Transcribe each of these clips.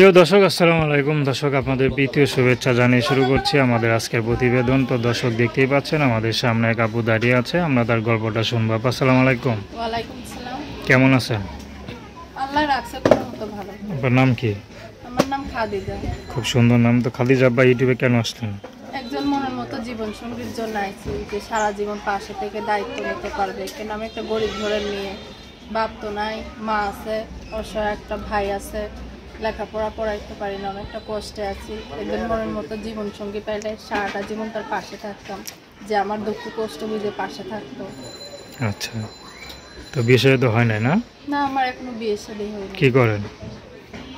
প্রিয় দর্শক, আসসালামু আলাইকুম। দর্শক, আপনাদের প্রীতীয় শুভেচ্ছা জানিয়ে শুরু করছি আমাদের আজকের প্রতিবেদন। তো দর্শক, দেখতেই পাচ্ছেন আমাদের সামনে এক আপু দাঁড়িয়ে আছে, আমরা তার গল্পটা শুনবো। আপু, আসসালামু আলাইকুম। ওয়ালাইকুম আসসালাম। কেমন আছেন? আল্লাহ রাখছে কোনো মতো ভালো। আপনার নাম কি? আমার নাম খাদিজা। খুব সুন্দর নাম। তো খাদিজা আব্বা, ইউটিউবে কেন আসলেন? একজন মনের মতো জীবন সঙ্গীর জন্য আইছি, যে সারা জীবন পাশে থেকে দায়িত্ব নিতে পারবে। কেন আমি একটা গরিব ঘরের মেয়ে, বাপ তো নাই, মা আছে, অসহায় একটা ভাই আছে, লেখাপড়া পড়াইতে পারি না, অনেকটা কষ্টে আছি। একজন মনের মতো জীবন সঙ্গী পাইলে সারাটা জীবন তার পাশে থাকতাম, যে আমার দুঃখ কষ্ট বুঝে পাশে থাকতো। আচ্ছা, তো বিয়ে শাদী তো হয় নাই না? না, আমার এখনো বিয়ে শাদী হয়নি। কি করেন?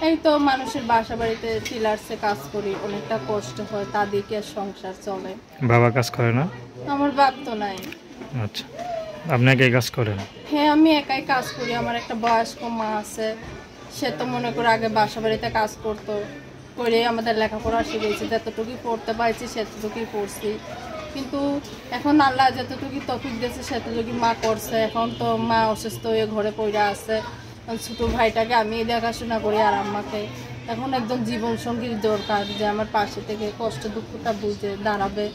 এই তো মানুষের বাসা বাড়িতে টিলার্সে কাজ করি, অনেকটা কষ্ট হয়, তাদেরকে আর সংসার চলে। বাবা কাজ করে না? আমার বাপ তো নাই। আচ্ছা, আপনাকে কাজ করেন? হ্যাঁ, আমি একাই কাজ করি। আমার একটা বয়স্ক মা আছে, সে তো মনে করে আগে বাসা বাড়িতে কাজ করতো, করে আমাদের লেখাপড়া শিখেছি, যতটুকুই পড়তে পারছি সেতটুকুই পড়ছি। কিন্তু এখন আল্লাহ যতটুকুই তফিক দিয়েছে সেতটুকুই মা করছে। এখন তো মা অসুস্থ হয়ে ঘরে পড়ে আছে, ছোটো ভাইটাকে আমি দেখাশোনা করি আর আম্মাকে। এখন একজন জীবন সঙ্গীর দরকার, যে আমার পাশে থেকে কষ্ট দুঃখটা বুঝে দাঁড়াবে,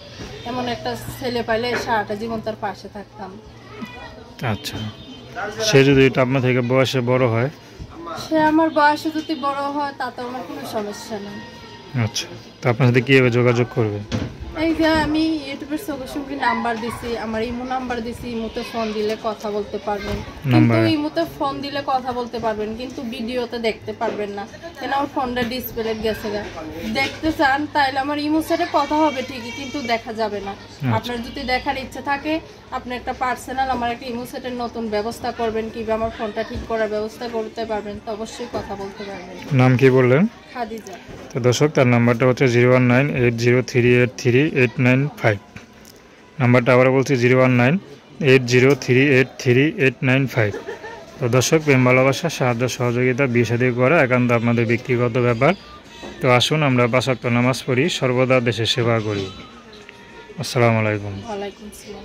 এমন একটা ছেলে পাইলে সারাটা জীবন তার পাশে থাকতাম। আচ্ছা, সে যদি এটা আপনার থেকে বয়সে বড় হয়? সে আমার বয়সে যদি বড় হয় তাতে আমার কোনো সমস্যা নেই। আচ্ছা, তো আপনার সাথে কীভাবে যোগাযোগ করবে? এই যে আমি ইউটিউবের সঙ্গে নাম্বার দিছি, আমার ইমো নাম্বার দিছি, ইমোতে ফোন দিলে কথা বলতে পারবেন। কিন্তু ইমোতে ফোন দিলে কথা বলতে পারবেন, কিন্তু ভিডিওতে দেখতে পারবেন না। কেন আমার ফোনটা ডিসপ্লে গেছে গা। দেখতে চান তাহলে আমার ইমো সেটে কথা হবে ঠিকই, কিন্তু দেখা যাবে না। আপনার যদি দেখার ইচ্ছে থাকে, আপনি একটা পার্সোনাল আমার একটা ইমো সেটের নতুন ব্যবস্থা করবেন, কিংবা আমার ফোনটা ঠিক করার ব্যবস্থা করতে পারবেন, তো অবশ্যই কথা বলতে পারবেন। নাম কি বললেন? খাদিজা। তো দর্শক, তার নাম্বারটা হচ্ছে 01980383895। নাম্বারটা আবার বলছি 01980383895। তো দর্শক, প্রেম ভালোবাসা, সাহায্য সহযোগিতা, বিয়ে শাদী করা একান্ত আপনাদের ব্যক্তিগত ব্যাপার। তো আসুন আমরা 5 ওয়াক্ত নামাজ পড়ি, সর্বদা দেশের সেবা করি। আসসালামু আলাইকুম। ওয়ালাইকুম আসসালাম।